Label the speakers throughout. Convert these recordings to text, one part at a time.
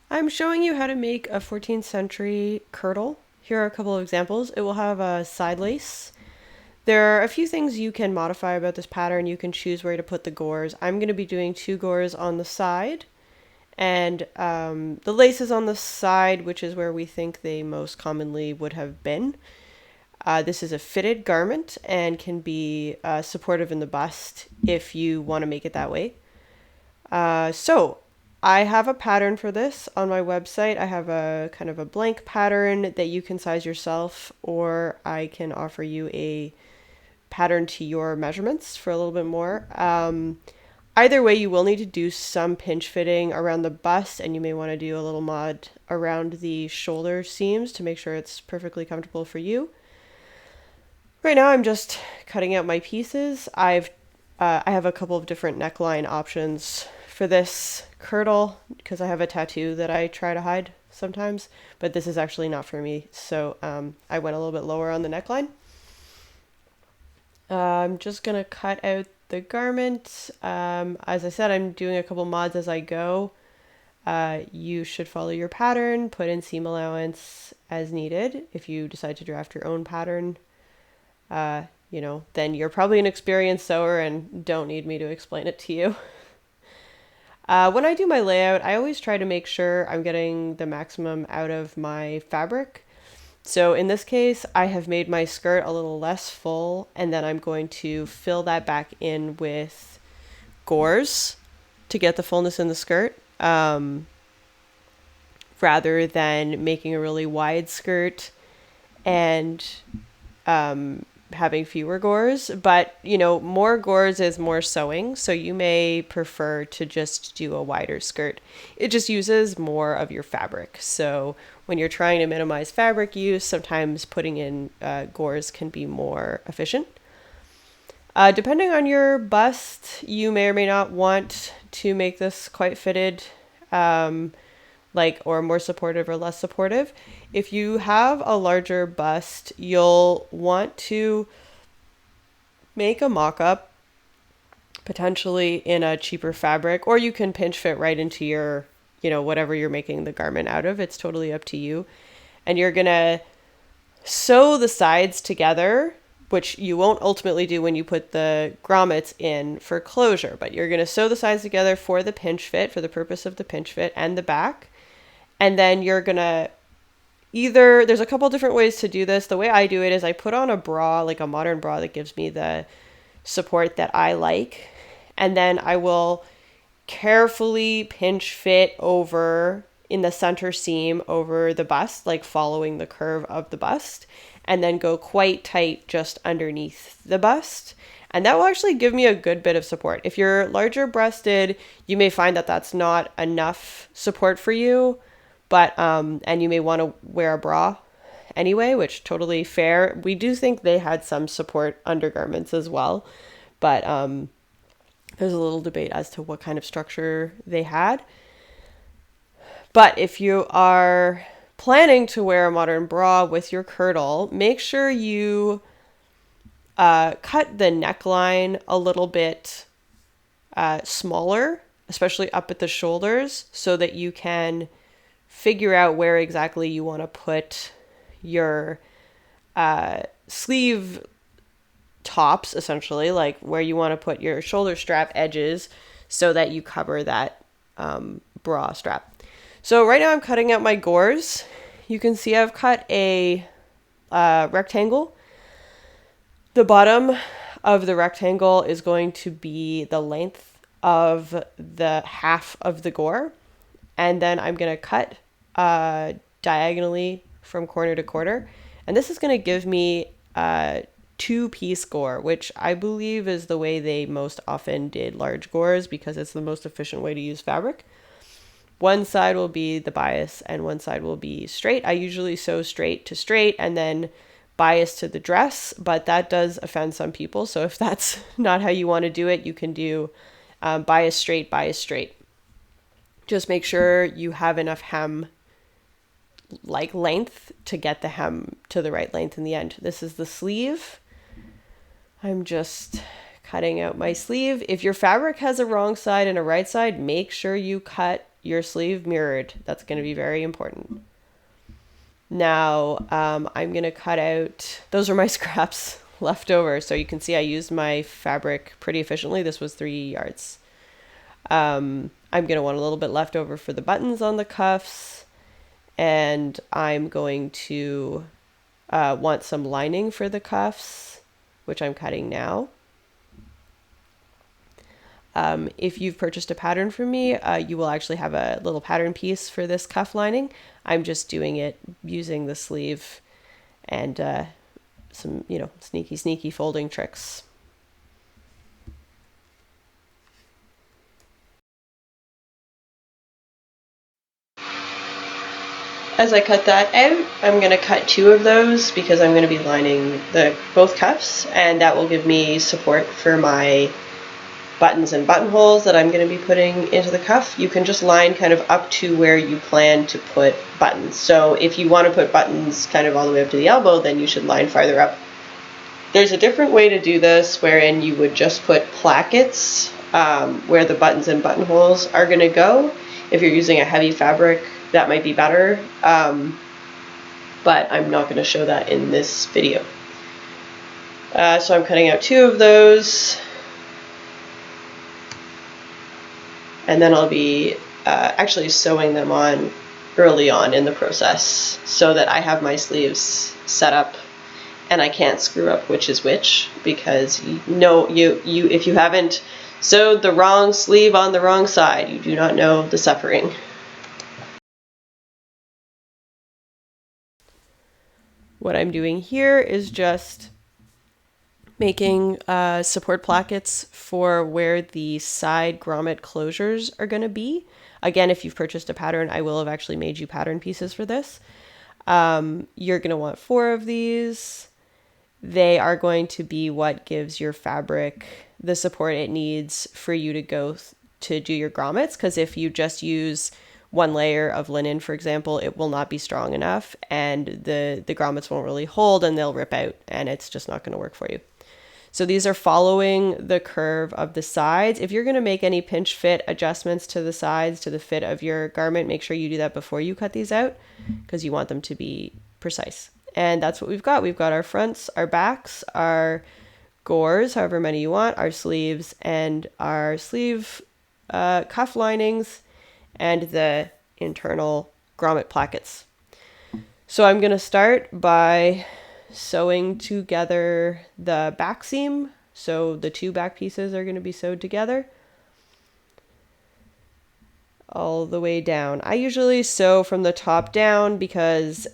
Speaker 1: I'm showing you how to make a 14th century kirtle. Here are a couple of examples. It will have a side lace. There are a few things you can modify about this pattern. You can choose where to put the gores. I'm going to be doing 2 gores on the side, and the lace is on the side, which is where we think they most commonly would have been. This is a fitted garment and can be supportive in the bust if you want to make it that way. So I have a pattern for this on my website. I have a kind of a blank pattern that you can size yourself, or I can offer you a pattern to your measurements for a little bit more. Either way, you will need to do some pinch fitting around the bust, and you may want to do a little mod around the shoulder seams to make sure it's perfectly comfortable for you. Right now, I'm just cutting out my pieces. I have a couple of different neckline options for this kirtle because I have a tattoo that I try to hide sometimes, but this is actually not for me. So I went a little bit lower on the neckline. I'm just gonna cut out the garment. As I said, I'm doing a couple mods as I go. You should follow your pattern, put in seam allowance as needed. If you decide to draft your own pattern, then you're probably an experienced sewer and don't need me to explain it to you. When I do my layout, I always try to make sure I'm getting the maximum out of my fabric. So in this case, I have made my skirt a little less full, and then I'm going to fill that back in with gores to get the fullness in the skirt, rather than making a really wide skirt and having fewer gores. But more gores is more sewing, so you may prefer to just do a wider skirt. It just uses more of your fabric, so when you're trying to minimize fabric use, sometimes putting in gores can be more efficient. Depending on your bust, you may or may not want to make this quite fitted, or more supportive or less supportive. If you have a larger bust, you'll want to make a mock-up, potentially in a cheaper fabric, or you can pinch fit right into your, whatever you're making the garment out of. It's totally up to you. And you're gonna sew the sides together, which you won't ultimately do when you put the grommets in for closure, but you're gonna sew the sides together for the pinch fit, for the purpose of the pinch fit and the back. And then you're gonna there's a couple different ways to do this. The way I do it is I put on a bra, like a modern bra that gives me the support that I like. And then I will carefully pinch fit over in the center seam over the bust, like following the curve of the bust, and then go quite tight just underneath the bust. And that will actually give me a good bit of support. If you're larger breasted, you may find that that's not enough support for you, but and you may want to wear a bra anyway, which totally fair. We do think they had some support undergarments as well, but there's a little debate as to what kind of structure they had. But if you are planning to wear a modern bra with your kirtle, make sure you cut the neckline a little bit smaller, especially up at the shoulders, so that you can figure out where exactly you want to put your sleeve tops, essentially, like where you want to put your shoulder strap edges so that you cover that bra strap. So right now I'm cutting out my gores. You can see I've cut a rectangle. The bottom of the rectangle is going to be the length of the half of the gore. And then I'm going to cut diagonally from corner to corner. And this is going to give me a 2-piece gore, which I believe is the way they most often did large gores because it's the most efficient way to use fabric. One side will be the bias and one side will be straight. I usually sew straight to straight and then bias to the dress, but that does offend some people. So if that's not how you want to do it, you can do bias straight, bias straight. Just make sure you have enough hem length to get the hem to the right length in the end. This is the sleeve. I'm just cutting out my sleeve. If your fabric has a wrong side and a right side, make sure you cut your sleeve mirrored. That's going to be very important. Now I'm going to cut out, those are my scraps left over. So you can see I used my fabric pretty efficiently. This was 3 yards. I'm going to want a little bit left over for the buttons on the cuffs. And I'm going to want some lining for the cuffs, which I'm cutting now. If you've purchased a pattern from me, you will actually have a little pattern piece for this cuff lining. I'm just doing it using the sleeve and some, sneaky folding tricks. As I cut that out, I'm going to cut 2 of those because I'm going to be lining both cuffs, and that will give me support for my buttons and buttonholes that I'm going to be putting into the cuff. You can just line kind of up to where you plan to put buttons. So if you want to put buttons kind of all the way up to the elbow, then you should line farther up. There's a different way to do this wherein you would just put plackets where the buttons and buttonholes are going to go. If you're using a heavy fabric, that might be better, but I'm not going to show that in this video. So I'm cutting out 2 of those, and then I'll be actually sewing them on early on in the process so that I have my sleeves set up and I can't screw up which is which, because if you haven't sewed the wrong sleeve on the wrong side, you do not know the suffering. What I'm doing here is just making support plackets for where the side grommet closures are going to be. Again, if you've purchased a pattern, I will have actually made you pattern pieces for this. You're going to want 4 of these. They are going to be what gives your fabric the support it needs for you to go to do your grommets, because if you just use 1 layer of linen, for example, it will not be strong enough, and the grommets won't really hold and they'll rip out, and it's just not going to work for you. So these are following the curve of the sides. If you're going to make any pinch fit adjustments to the sides, to the fit of your garment, make sure you do that before you cut these out, because you want them to be precise. And that's what we've got. We've got our fronts, our backs, our gores, however many you want, our sleeves, and our sleeve cuff linings, and the internal grommet plackets. So I'm going to start by sewing together the back seam. So the 2 back pieces are going to be sewed together all the way down. I usually sew from the top down because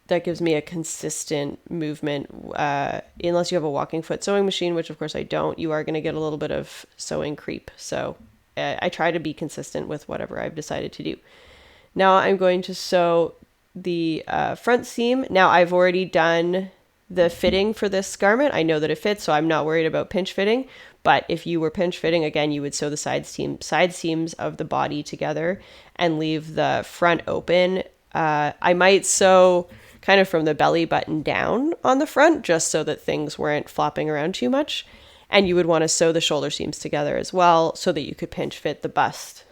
Speaker 1: that gives me a consistent movement. Unless you have a walking foot sewing machine, which of course I don't, you are going to get a little bit of sewing creep. So I try to be consistent with whatever I've decided to do. Now I'm going to sew the front seam. Now I've already done the fitting for this garment. I know that it fits, so I'm not worried about pinch fitting. But if you were pinch fitting, again, you would sew the side seams of the body together and leave the front open. I might sew kind of from the belly button down on the front, just so that things weren't flopping around too much. And you would want to sew the shoulder seams together as well so that you could pinch fit the bust.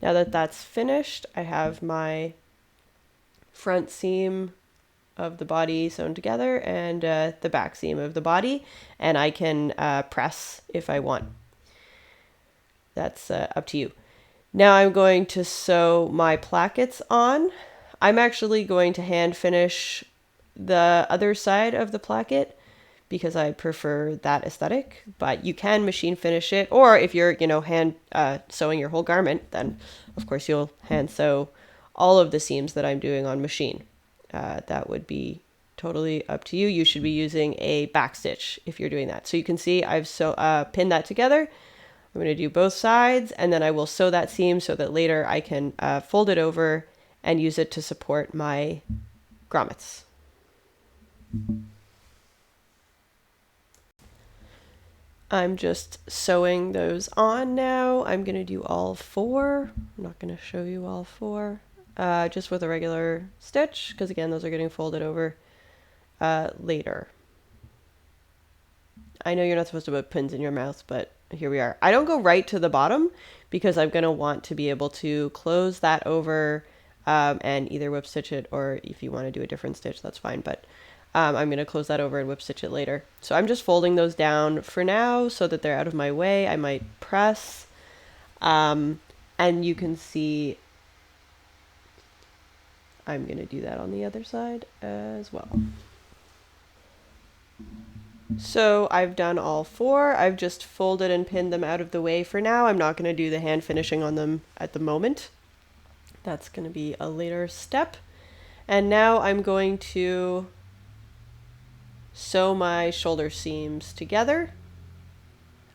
Speaker 1: Now that that's finished, I have my front seam of the body sewn together and the back seam of the body, and I can press if I want. That's up to you. Now I'm going to sew my plackets on. I'm actually going to hand finish the other side of the placket because I prefer that aesthetic, but you can machine finish it, or if you're, hand sewing your whole garment, then of course you'll hand sew all of the seams that I'm doing on machine. That would be totally up to you. You should be using a back stitch if you're doing that. So you can see I've pinned that together. I'm going to do both sides, and then I will sew that seam so that later I can fold it over and use it to support my grommets. I'm just sewing those on now. I'm going to do all 4. I'm not going to show you all 4. Just with a regular stitch, because again, those are getting folded over later. I know you're not supposed to put pins in your mouth, but here we are. I don't go right to the bottom because I'm going to want to be able to close that over and either whip stitch it, or if you want to do a different stitch, that's fine. But I'm going to close that over and whip stitch it later. So I'm just folding those down for now so that they're out of my way. I might press, and you can see I'm going to do that on the other side as well. So I've done all four. I've just folded and pinned them out of the way for now. I'm not going to do the hand finishing on them at the moment. That's going to be a later step. And now I'm going to sew my shoulder seams together.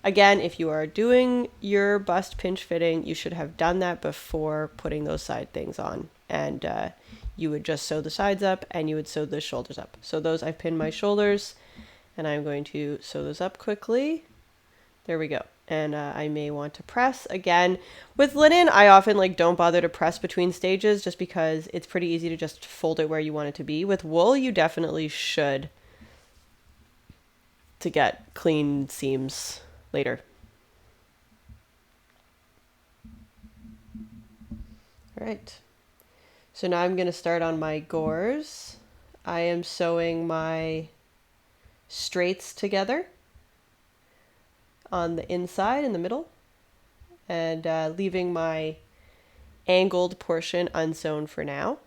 Speaker 1: Again, if you are doing your bust pinch fitting, you should have done that before putting those side things on. And you would just sew the sides up and you would sew the shoulders up. So those, I've pinned my shoulders and I'm going to sew those up quickly. There we go. And I may want to press again. With linen, I often don't bother to press between stages just because it's pretty easy to just fold it where you want it to be. With wool, you definitely should to get clean seams later. All right. So now I'm going to start on my gores. I am sewing my straights together on the inside in the middle and leaving my angled portion unsewn for now.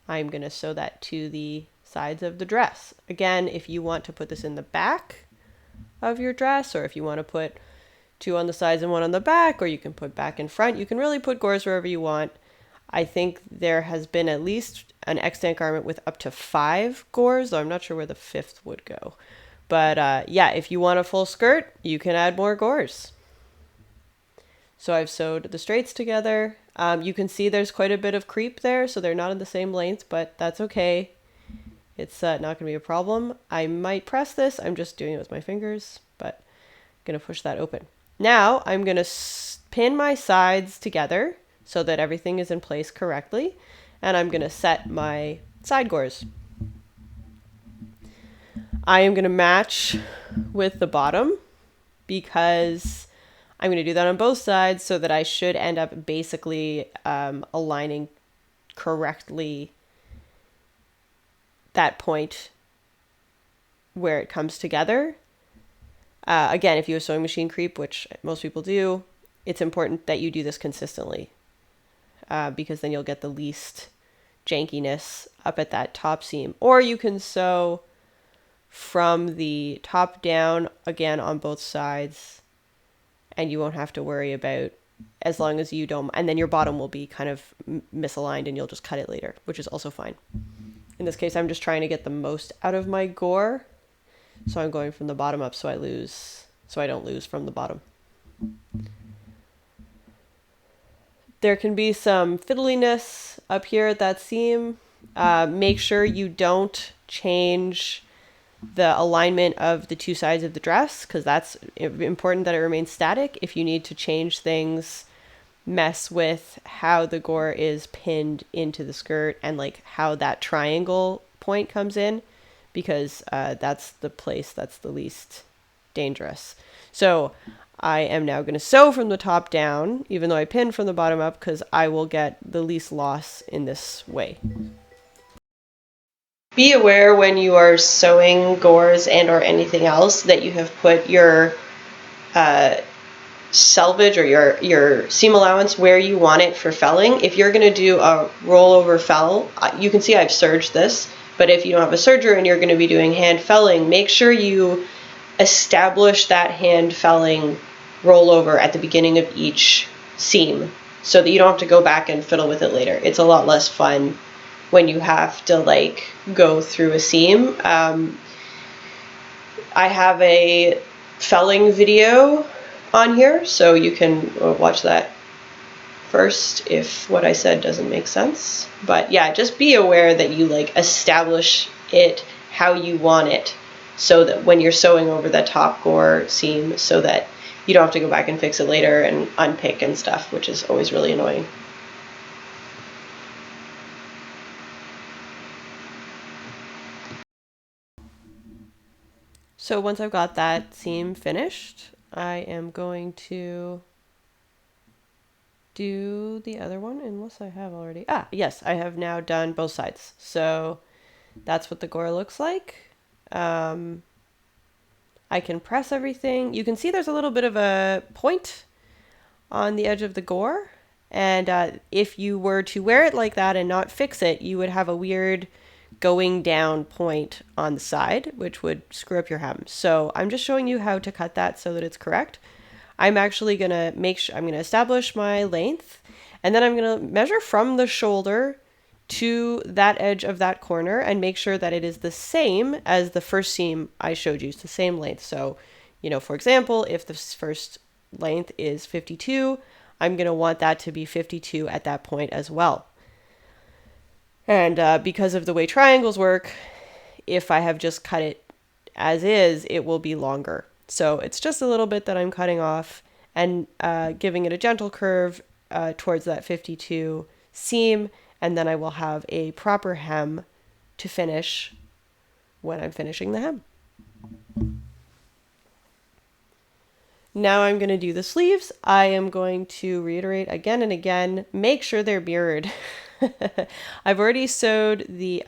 Speaker 1: I'm going to sew that to the sides of the dress. Again, if you want to put this in the back of your dress, or if you want to put two on the sides and one on the back, or you can put back and front, you can really put gores wherever you want. I think there has been at least an extant garment with up to 5 gores, though I'm not sure where the 5th would go. But yeah, if you want a full skirt, you can add more gores. So I've sewed the straights together. You can see there's quite a bit of creep there, so they're not in the same length, but that's okay. It's not going to be a problem. I might press this. I'm just doing it with my fingers, but I'm going to push that open. Now I'm going to pin my sides together so that everything is in place correctly, and I'm going to set my side gores. I am going to match with the bottom because I'm going to do that on both sides so that I should end up basically aligning correctly that point where it comes together. Again, if you have sewing machine creep, which most people do, it's important that you do this consistently because then you'll get the least jankiness up at that top seam. Or you can sew from the top down again on both sides and you won't have to worry about, as long as you don't, and then your bottom will be kind of misaligned and you'll just cut it later, which is also fine. In this case, I'm just trying to get the most out of my gore. So I'm going from the bottom up so I don't lose from the bottom. There can be some fiddliness up here at that seam. Make sure you don't change the alignment of the two sides of the dress because that's important that it remains static. If you need to change things, mess with how the gore is pinned into the skirt and how that triangle point comes in, because that's the place that's the least dangerous. So I am now going to sew from the top down, even though I pinned from the bottom up, because I will get the least loss in this way. Be aware when you are sewing gores and or anything else that you have put your selvage or your seam allowance where you want it for felling. If you're going to do a rollover fell, you can see I've serged this, but if you don't have a serger and you're going to be doing hand felling, make sure you establish that hand felling rollover at the beginning of each seam so that you don't have to go back and fiddle with it later. It's a lot less fun when you have to go through a seam. I have a felling video on here, so you can watch that first if what I said doesn't make sense. But yeah, just be aware that you establish it how you want it so that when you're sewing over the top gore seam, so that you don't have to go back and fix it later and unpick and stuff, which is always really annoying. So once I've got that seam finished, I am going to do the other one, unless I have already. Yes, I have now done both sides. So that's what the gore looks like. I can press everything. You can see there's a little bit of a point on the edge of the gore. And if you were to wear it like that and not fix it, you would have a weird going down point on the side, which would screw up your hem. So I'm just showing you how to cut that so that it's correct. I'm actually going to I'm going to establish my length, and then I'm going to measure from the shoulder to that edge of that corner and make sure that it is the same as the first seam I showed you. It's the same length. So, for example, if the first length is 52, I'm going to want that to be 52 at that point as well. And because of the way triangles work, if I have just cut it as is, it will be longer. So it's just a little bit that I'm cutting off and giving it a gentle curve towards that 52 seam. And then I will have a proper hem to finish when I'm finishing the hem. Now I'm going to do the sleeves. I am going to reiterate again and again, make sure they're mirrored. I've already sewed the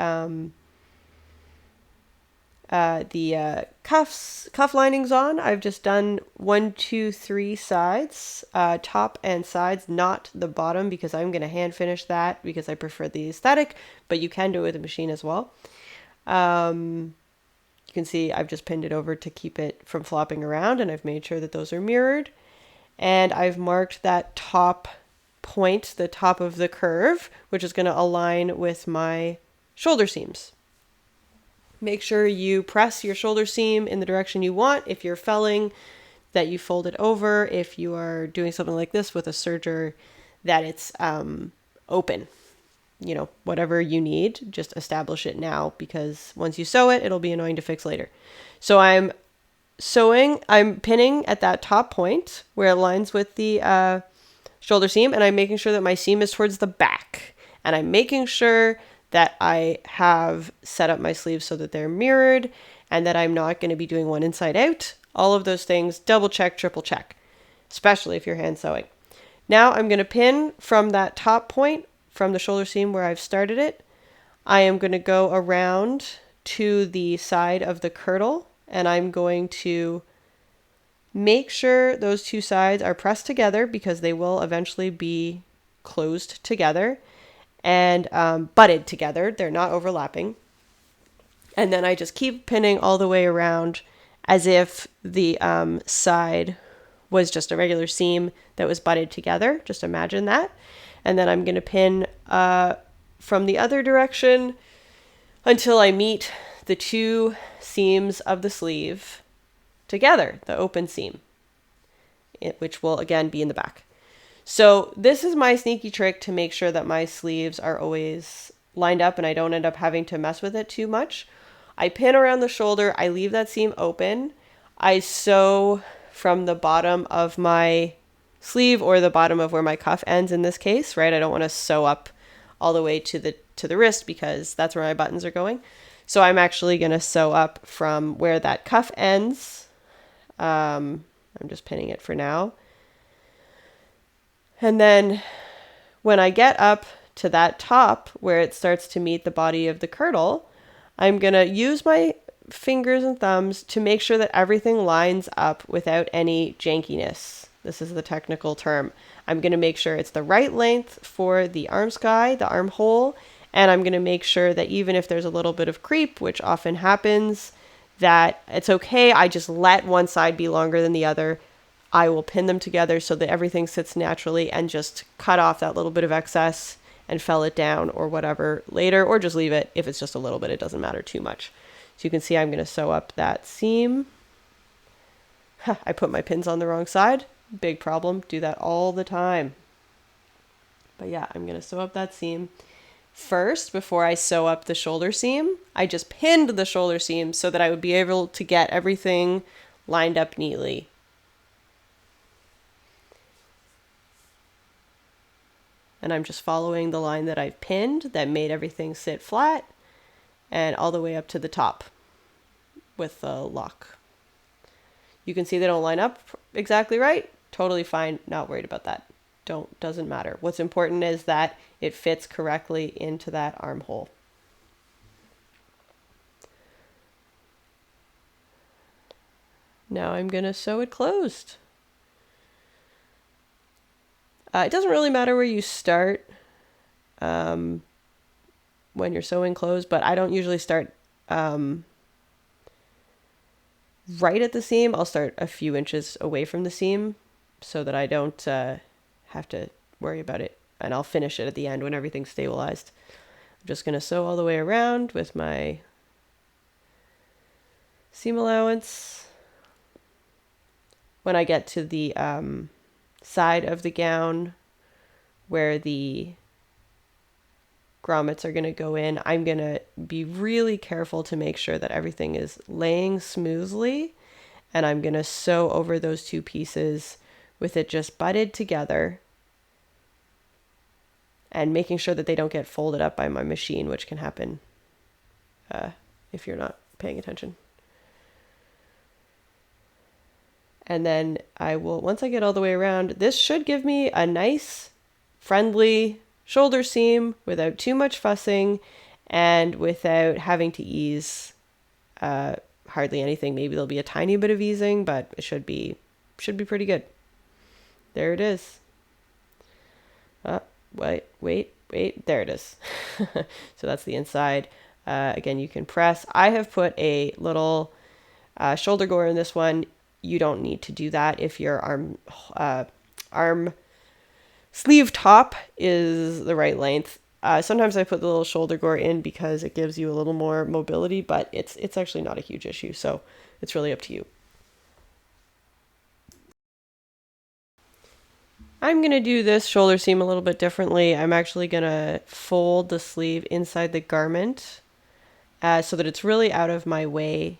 Speaker 1: cuff linings on. I've just done 1, 2, 3 sides, top and sides, not the bottom, because I'm going to hand finish that because I prefer the aesthetic, but you can do it with a machine as well. You can see I've just pinned it over to keep it from flopping around, and I've made sure that those are mirrored. And I've marked that top point, the top of the curve, which is going to align with my shoulder seams. Make sure you press your shoulder seam in the direction you want. If you're felling, that you fold it over. If you are doing something like this with a serger, that it's open. Whatever you need, just establish it now, because once you sew it, it'll be annoying to fix later. So I'm pinning at that top point where it aligns with the shoulder seam, and I'm making sure that my seam is towards the back. And I'm making sure that I have set up my sleeves so that they're mirrored and that I'm not going to be doing one inside out. All of those things, double check, triple check, especially if you're hand sewing. Now I'm going to pin from that top point, from the shoulder seam where I've started it. I am going to go around to the side of the kirtle, and I'm going to make sure those two sides are pressed together, because they will eventually be closed together and butted together. They're not overlapping. And then I just keep pinning all the way around as if the side was just a regular seam that was butted together. Just imagine that. And then I'm going to pin from the other direction until I meet the two seams of the sleeve together, the open seam, which will again be in the back. So this is my sneaky trick to make sure that my sleeves are always lined up and I don't end up having to mess with it too much. I pin around the shoulder, I leave that seam open, I sew from the bottom of my sleeve, or the bottom of where my cuff ends in this case, right? I don't want to sew up all the way to the wrist, because that's where my buttons are going. So I'm actually going to sew up from where that cuff ends. I'm just pinning it for now. And then when I get up to that top where it starts to meet the body of the kirtle, I'm going to use my fingers and thumbs to make sure that everything lines up without any jankiness. This is the technical term. I'm going to make sure it's the right length for the armscye, the armhole, and I'm going to make sure that even if there's a little bit of creep, which often happens, that it's okay. I just let one side be longer than the other. I will pin them together so that everything sits naturally, and just cut off that little bit of excess and fell it down or whatever later, or just leave it. If it's just a little bit, it doesn't matter too much. So you can see I'm going to sew up that seam. I put my pins on the wrong side. Big problem. Do that all the time. But yeah, I'm going to sew up that seam. First, before I sew up the shoulder seam, I just pinned the shoulder seam so that I would be able to get everything lined up neatly. And I'm just following the line that I've pinned that made everything sit flat, and all the way up to the top with the lock. You can see they don't line up exactly right. Totally fine. Not worried about that. Doesn't matter. What's important is that it fits correctly into that armhole. Now I'm going to sew it closed. It doesn't really matter where you start when you're sewing closed, but I don't usually start right at the seam. I'll start a few inches away from the seam so that I don't have to worry about it. And I'll finish it at the end when everything's stabilized. I'm just going to sew all the way around with my seam allowance. When I get to the side of the gown where the grommets are going to go in, I'm going to be really careful to make sure that everything is laying smoothly, and I'm going to sew over those two pieces with it just butted together and making sure that they don't get folded up by my machine, which can happen if you're not paying attention. And then I will, once I get all the way around, this should give me a nice, friendly shoulder seam without too much fussing and without having to ease hardly anything. Maybe there'll be a tiny bit of easing, but it should be pretty good. There it is. Wait, there it is. So that's the inside. Again, you can press. I have put a little shoulder gore in this one. You don't need to do that if your arm sleeve top is the right length. Sometimes I put the little shoulder gore in because it gives you a little more mobility, but it's actually not a huge issue, so it's really up to you. I'm going to do this shoulder seam a little bit differently. I'm actually going to fold the sleeve inside the garment so that it's really out of my way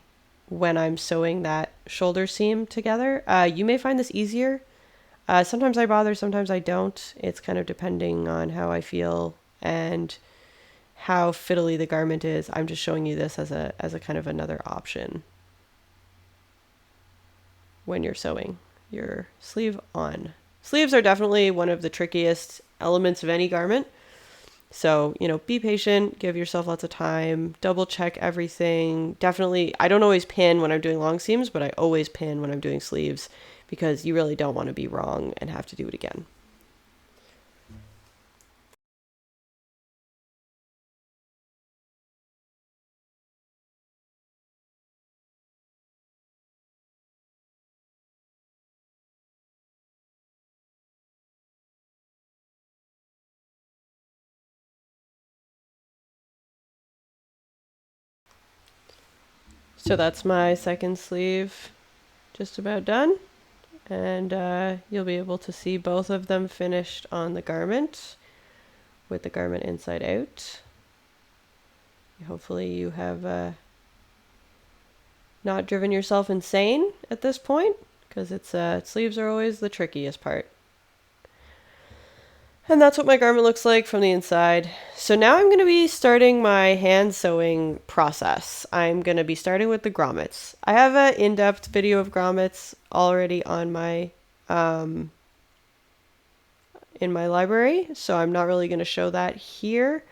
Speaker 1: when I'm sewing that shoulder seam together. You may find this easier. Sometimes I bother, sometimes I don't. It's kind of depending on how I feel and how fiddly the garment is. I'm just showing you this as a kind of another option when you're sewing your sleeve on. Sleeves are definitely one of the trickiest elements of any garment. So, be patient, give yourself lots of time, double check everything. Definitely, I don't always pin when I'm doing long seams, but I always pin when I'm doing sleeves because you really don't want to be wrong and have to do it again. So that's my second sleeve just about done. And you'll be able to see both of them finished on the garment with the garment inside out. Hopefully you have not driven yourself insane at this point, because sleeves are always the trickiest part. And that's what my garment looks like from the inside. So now I'm going to be starting my hand sewing process. I'm going to be starting with the grommets. I have an in-depth video of grommets already on my in my library, so I'm not really going to show that here,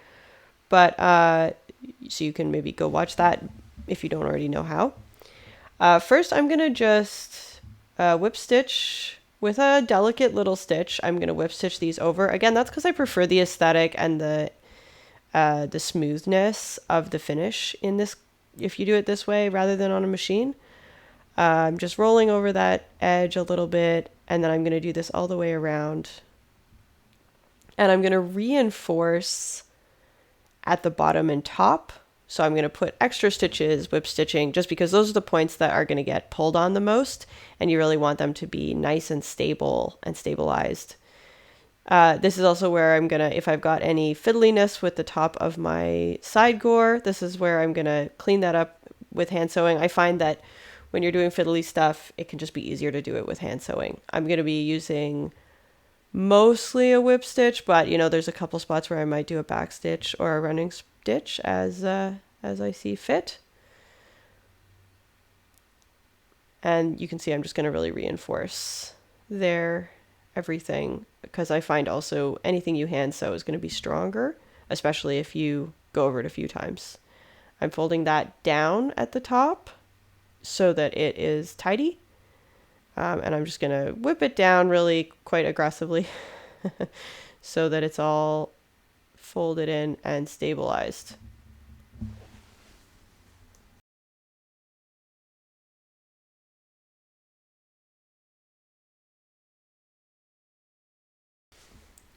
Speaker 1: but so you can maybe go watch that if you don't already know how. First, I'm going to just whip stitch with a delicate little stitch. I'm going to whip stitch these over. Again, that's because I prefer the aesthetic and the smoothness of the finish in this, if you do it this way rather than on a machine. I'm just rolling over that edge a little bit, and then I'm going to do this all the way around. And I'm going to reinforce at the bottom and top. So I'm going to put extra stitches, whip stitching, just because those are the points that are going to get pulled on the most, and you really want them to be nice and stable and stabilized. This is also where I'm going to, if I've got any fiddliness with the top of my side gore, this is where I'm going to clean that up with hand sewing. I find that when you're doing fiddly stuff, it can just be easier to do it with hand sewing. I'm going to be using mostly a whip stitch, but there's a couple spots where I might do a back stitch or a running stitch as I see fit. And you can see I'm just going to really reinforce there everything, because I find also anything you hand sew is going to be stronger, especially if you go over it a few times. I'm folding that down at the top so that it is tidy. And I'm just going to whip it down really quite aggressively so that it's all folded in and stabilized.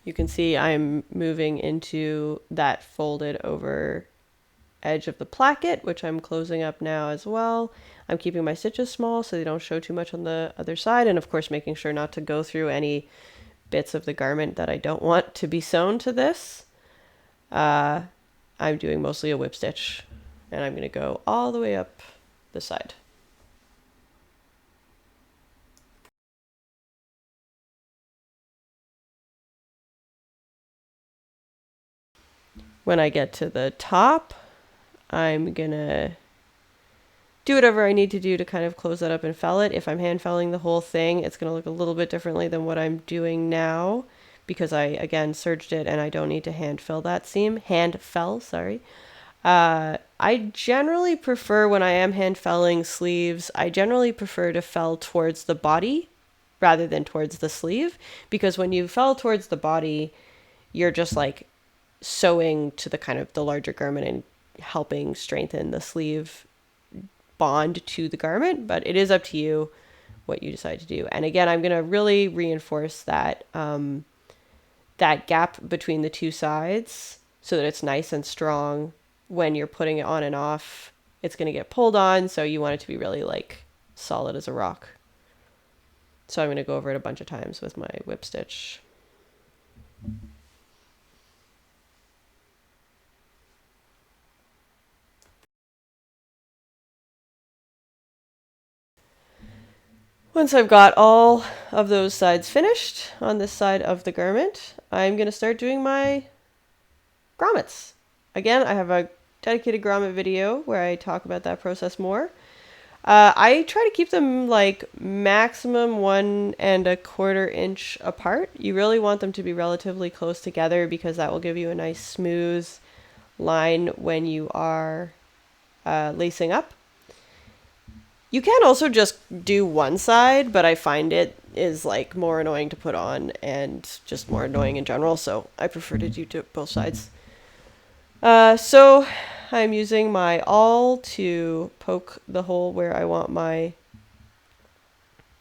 Speaker 1: You can see I'm moving into that folded over edge of the placket, which I'm closing up now as well. I'm keeping my stitches small so they don't show too much on the other side, and of course making sure not to go through any bits of the garment that I don't want to be sewn to this. I'm doing mostly a whip stitch, and I'm going to go all the way up the side. When I get to the top, I'm going to do whatever I need to do to kind of close that up and fell it. If I'm hand felling the whole thing, it's going to look a little bit differently than what I'm doing now, because I, again, serged it and I don't need to hand fill that seam. Hand fell, sorry. I generally prefer, when I am hand felling sleeves, I generally prefer to fell towards the body rather than towards the sleeve, because when you fell towards the body, you're just like sewing to the kind of the larger garment and helping strengthen the sleeve bond to the garment, but it is up to you what you decide to do. And again, I'm going to really reinforce that that gap between the two sides so that it's nice and strong. When you're putting it on and off, it's going to get pulled on, so you want it to be really like solid as a rock. So I'm going to go over it a bunch of times with my whip stitch. Once I've got all of those sides finished on this side of the garment, I'm going to start doing my grommets. Again, I have a dedicated grommet video where I talk about that process more. I try to keep them like maximum 1¼ inch apart. You really want them to be relatively close together because that will give you a nice smooth line when you are lacing up. You can also just do one side, but I find it is like more annoying to put on and just more annoying in general, so I prefer to do both sides. So I'm using my awl to poke the hole where I want my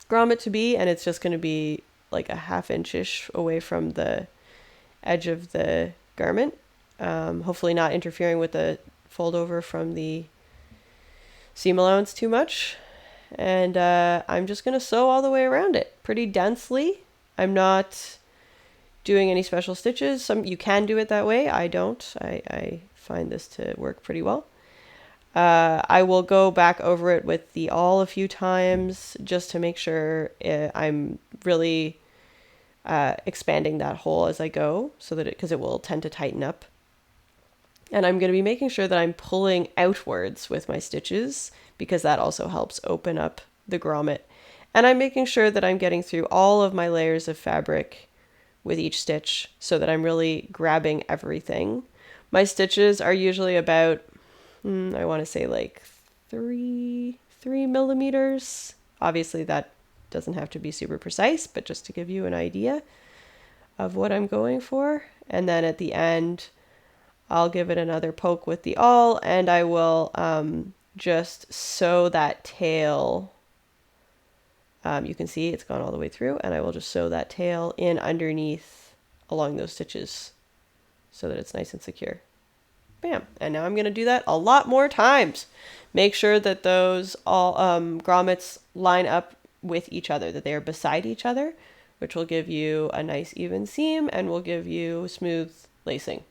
Speaker 1: grommet to be, and it's just going to be like a 1/2 inch-ish away from the edge of the garment. Hopefully not interfering with the fold over from the seam allowance too much. And I'm just going to sew all the way around it pretty densely. I'm not doing any special stitches. You can do it that way. I don't. I find this to work pretty well. I will go back over it with the awl a few times just to make sure I'm really expanding that hole as I go, so that because it will tend to tighten up. And I'm going to be making sure that I'm pulling outwards with my stitches, because that also helps open up the grommet. And I'm making sure that I'm getting through all of my layers of fabric with each stitch so that I'm really grabbing everything. My stitches are usually about, I want to say like 3 millimeters. Obviously that doesn't have to be super precise, but just to give you an idea of what I'm going for. And then at the end, I'll give it another poke with the awl, and I will just sew that tail. You can see it's gone all the way through, and I will just sew that tail in underneath along those stitches so that it's nice and secure. Bam. And now I'm going to do that a lot more times. Make sure that those all grommets line up with each other, that they are beside each other, which will give you a nice even seam and will give you smooth lacing.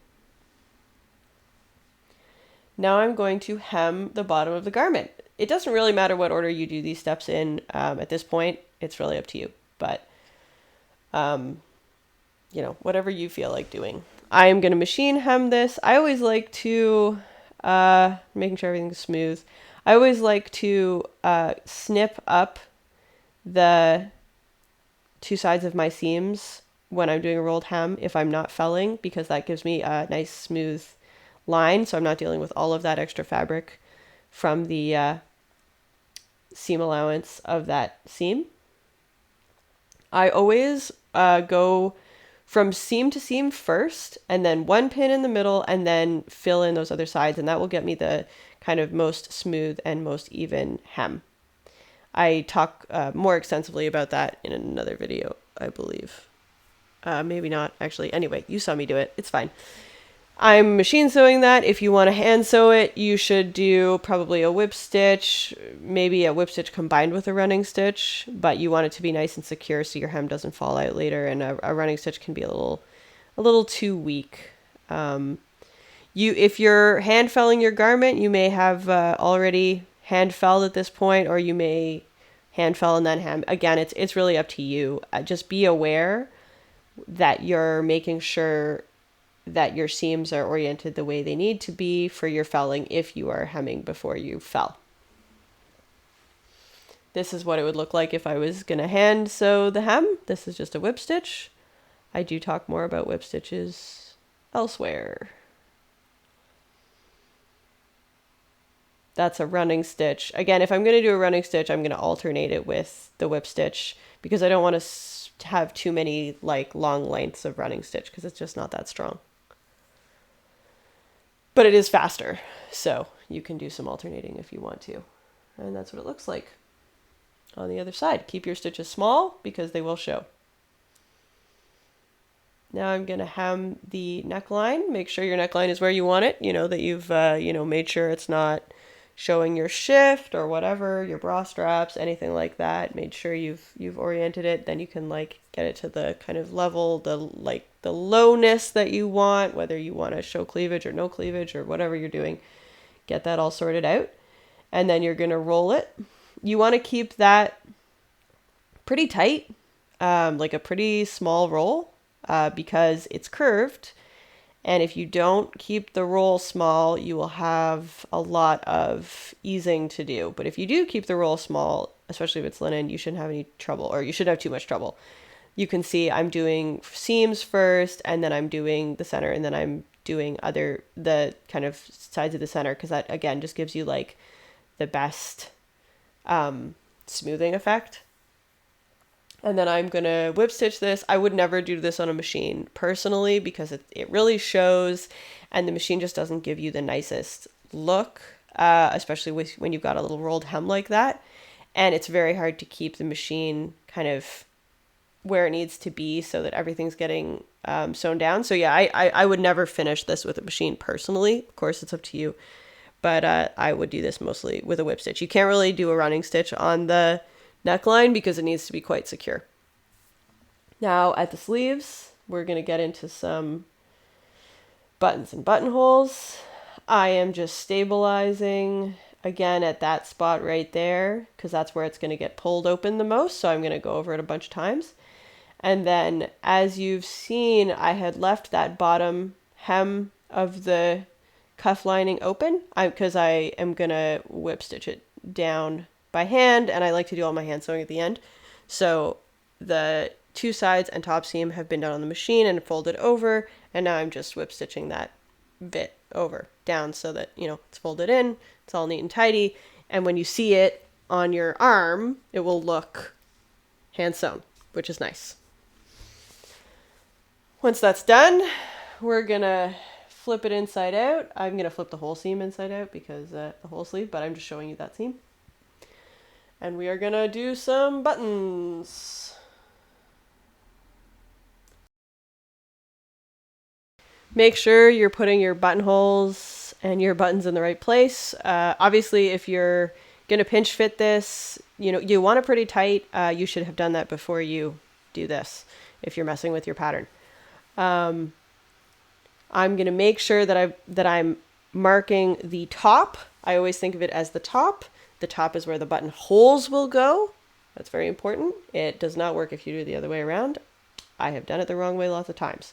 Speaker 1: Now I'm going to hem the bottom of the garment. It doesn't really matter what order you do these steps in at this point. It's really up to you. But, whatever you feel like doing. I am going to machine hem this. I always like to, making sure everything's smooth. I always like to snip up the two sides of my seams when I'm doing a rolled hem if I'm not felling, because that gives me a nice smooth line, so I'm not dealing with all of that extra fabric from the seam allowance of that seam. I always go from seam to seam first, and then one pin in the middle, and then fill in those other sides, and that will get me the kind of most smooth and most even hem. I talk more extensively about that in another video, I believe. Maybe not, actually. Anyway, you saw me do it. It's fine. I'm machine sewing that. If you want to hand sew it, you should do probably a whip stitch, maybe a whip stitch combined with a running stitch, but you want it to be nice and secure so your hem doesn't fall out later, and a running stitch can be a little too weak. If you're hand felling your garment, you may have already hand felled at this point, or you may hand fell and then hem. Again, it's really up to you. Just be aware that you're making sure that your seams are oriented the way they need to be for your felling if you are hemming before you fell. This is what it would look like if I was going to hand sew the hem. This is just a whip stitch. I do talk more about whip stitches elsewhere. That's a running stitch. Again, if I'm going to do a running stitch, I'm going to alternate it with the whip stitch, because I don't want to have too many like long lengths of running stitch, because it's just not that strong. But it is faster, so you can do some alternating if you want to. And that's what it looks like on the other side. Keep your stitches small because they will show. Now I'm going to hem the neckline. Make sure your neckline is where you want it. You know, that you've made sure it's not showing your shift or whatever, your bra straps, anything like that. Made sure you've oriented it. Then you can like get it to the kind of level, the lowness that you want, whether you want to show cleavage or no cleavage or whatever you're doing. Get that all sorted out. And then you're going to roll it. You want to keep that pretty tight, like a pretty small roll, because it's curved. And if you don't keep the roll small, you will have a lot of easing to do. But if you do keep the roll small, especially if it's linen, you shouldn't have any trouble, or you shouldn't have too much trouble. You can see I'm doing seams first, and then I'm doing the center, and then I'm doing the kind of sides of the center, because that, again, just gives you like the best smoothing effect. And then I'm going to whip stitch this. I would never do this on a machine personally, because it really shows, and the machine just doesn't give you the nicest look, especially when you've got a little rolled hem like that. And it's very hard to keep the machine kind of where it needs to be so that everything's getting sewn down. So yeah, I would never finish this with a machine personally. Of course, it's up to you. But I would do this mostly with a whip stitch. You can't really do a running stitch on the neckline because it needs to be quite secure. Now at the sleeves, we're going to get into some buttons and buttonholes. I am just stabilizing again at that spot right there, because that's where it's going to get pulled open the most. So I'm going to go over it a bunch of times. And then as you've seen, I had left that bottom hem of the cuff lining open because I am going to whip stitch it down by hand, and I like to do all my hand sewing at the end. So the two sides and top seam have been done on the machine and folded over, and now I'm just whip stitching that bit over down so that, it's folded in, it's all neat and tidy, and when you see it on your arm, it will look hand sewn, which is nice. Once that's done, we're gonna flip it inside out. I'm gonna flip the whole seam inside out because the whole sleeve, but I'm just showing you that seam. And we are gonna do some buttons. Make sure you're putting your buttonholes and your buttons in the right place. Obviously, if you're gonna pinch fit this, you want it pretty tight. You should have done that before you do this if you're messing with your pattern. I'm gonna make sure that I'm marking the top. I always think of it as the top. The top is where the buttonholes will go. That's very important. It does not work if you do it the other way around. I have done it the wrong way lots of times.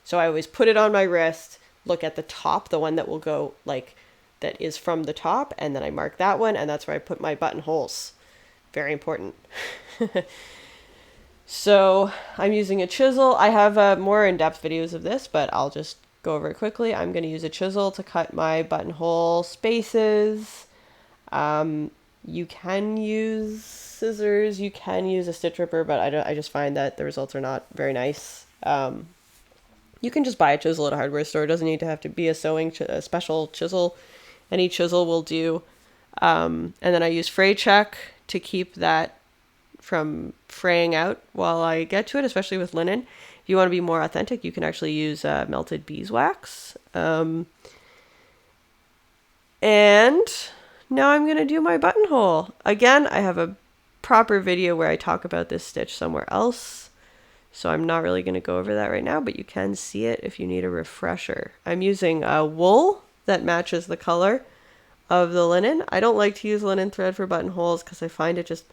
Speaker 1: So I always put it on my wrist, look at the top, the one that will go like that is from the top, and then I mark that one, and that's where I put my buttonholes. Very important. So I'm using a chisel. I have more in-depth videos of this, but I'll just go over it quickly. I'm going to use a chisel to cut my buttonhole spaces. You can use scissors, you can use a stitch ripper, but I just find that the results are not very nice. You can just buy a chisel at a hardware store. It doesn't need to have to be a special chisel. Any chisel will do. And then I use fray check to keep that from fraying out while I get to it, especially with linen. If you want to be more authentic, you can actually use melted beeswax. And now I'm going to do my buttonhole. Again, I have a proper video where I talk about this stitch somewhere else, so I'm not really going to go over that right now, but you can see it if you need a refresher. I'm using wool that matches the color of the linen. I don't like to use linen thread for buttonholes because I find it just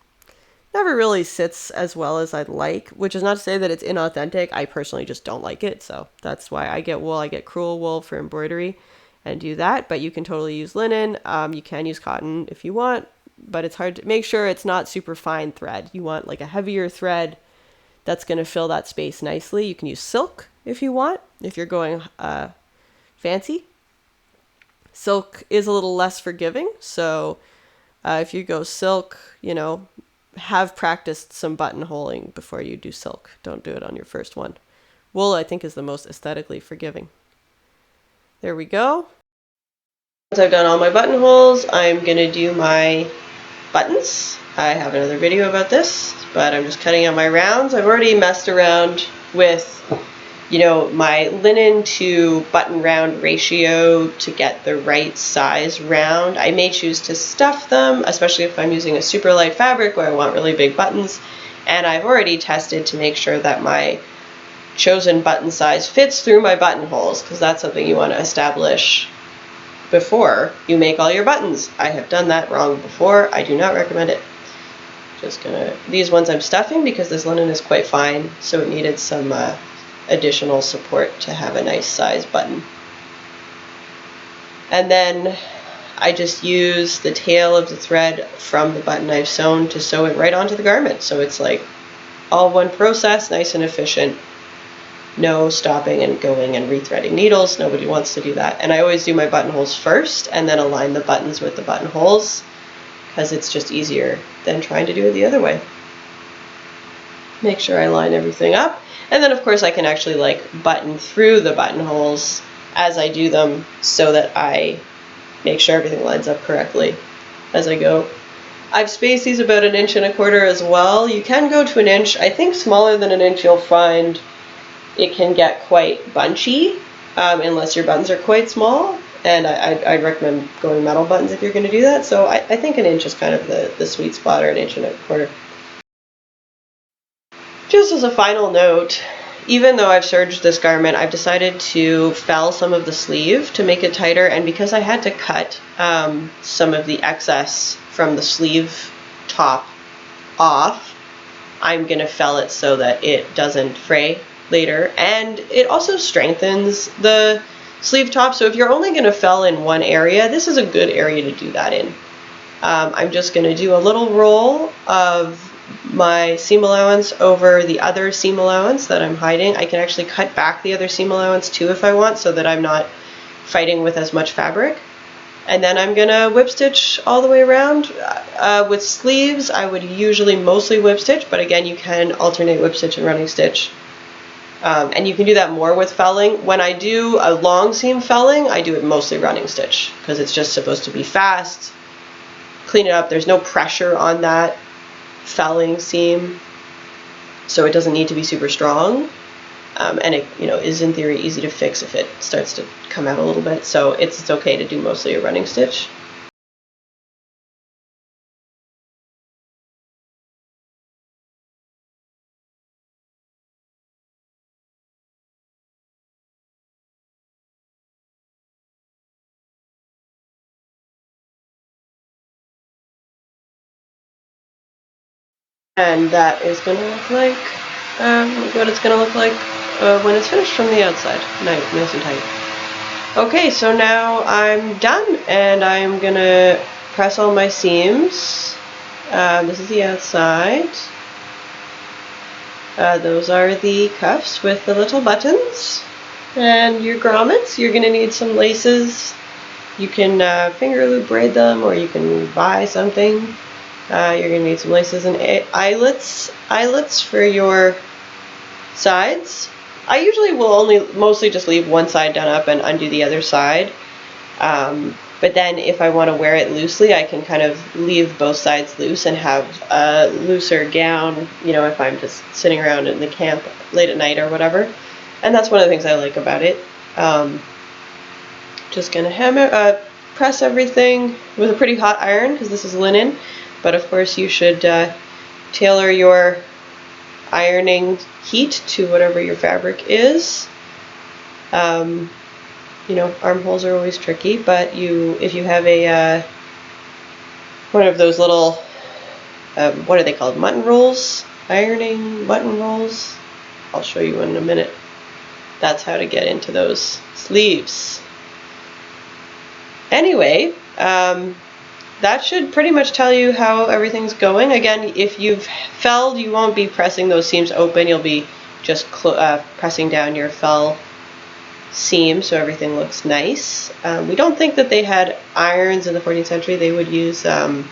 Speaker 1: never really sits as well as I'd like, which is not to say that it's inauthentic. I personally just don't like it, so that's why I get wool. I get crewel wool for embroidery and do that, but you can totally use linen. You can use cotton if you want, but it's hard to make sure it's not super fine thread. You want like a heavier thread that's going to fill that space nicely. You can use silk if you want, if you're going fancy. Silk is a little less forgiving, so if you go silk, have practiced some buttonholing before you do silk. Don't do it on your first one. Wool, I think, is the most aesthetically forgiving. There we go. Once I've done all my buttonholes, I'm going to do my buttons. I have another video about this, but I'm just cutting out my rounds. I've already messed around with, my linen to button round ratio to get the right size round. I may choose to stuff them, especially if I'm using a super light fabric where I want really big buttons. And I've already tested to make sure that my chosen button size fits through my buttonholes, because that's something you want to establish before you make all your buttons. I have done that wrong before. I do not recommend it. These ones I'm stuffing because this linen is quite fine, so it needed some additional support to have a nice size button. And then I just use the tail of the thread from the button I've sewn to sew it right onto the garment. So it's like all one process, nice and efficient. No stopping and going and rethreading needles. Nobody wants to do that. And I always do my buttonholes first and then align the buttons with the buttonholes, because it's just easier than trying to do it the other way. Make sure I line everything up. And then of course I can actually button through the buttonholes as I do them, so that I make sure everything lines up correctly as I go. I've spaced these about 1.25 inches as well. You can go to 1 inch. I think smaller than 1 inch you'll find it can get quite bunchy unless your buttons are quite small. And I'd recommend going metal buttons if you're going to do that. So I think 1 inch is kind of the sweet spot, or 1.25 inches. Just as a final note, even though I've serged this garment, I've decided to fell some of the sleeve to make it tighter, and because I had to cut some of the excess from the sleeve top off, I'm going to fell it so that it doesn't fray later, and it also strengthens the sleeve top. So if you're only going to fell in one area, this is a good area to do that in. I'm just going to do a little roll of my seam allowance over the other seam allowance that I'm hiding. I can actually cut back the other seam allowance too if I want, so that I'm not fighting with as much fabric. And then I'm gonna whip stitch all the way around. With sleeves, I would usually mostly whip stitch, but again, you can alternate whip stitch and running stitch. And you can do that more with felling. When I do a long seam felling, I do it mostly running stitch, because it's just supposed to be fast, clean it up. There's no pressure on that felling seam, so it doesn't need to be super strong, and it is in theory easy to fix if it starts to come out a little bit, so it's okay to do mostly a running stitch. And that is going to look like what it's going to look like when it's finished from the outside. Nice and tight. Okay, so now I'm done, and I'm gonna press all my seams. This is the outside. Those are the cuffs with the little buttons. And your grommets, you're gonna need some laces. You can finger loop braid them, or you can buy something. You're gonna need some laces and eyelets for your sides. I usually will mostly just leave one side done up and undo the other side. But then if I want to wear it loosely, I can kind of leave both sides loose and have a looser gown, if I'm just sitting around in the camp late at night or whatever. And that's one of the things I like about it. Just gonna press everything with a pretty hot iron because this is linen. But of course you should tailor your ironing heat to whatever your fabric is. Armholes are always tricky, but if you have a one of those little, what are they called? Mutton rolls? Ironing mutton rolls? I'll show you in a minute. That's how to get into those sleeves. Anyway, that should pretty much tell you how everything's going. Again, if you've felled, you won't be pressing those seams open. You'll be just pressing down your fell seam so everything looks nice. We don't think that they had irons in the 14th century. They would use kind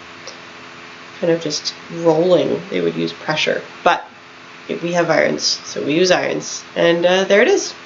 Speaker 1: of just rolling. They would use pressure. But we have irons, so we use irons. And there it is.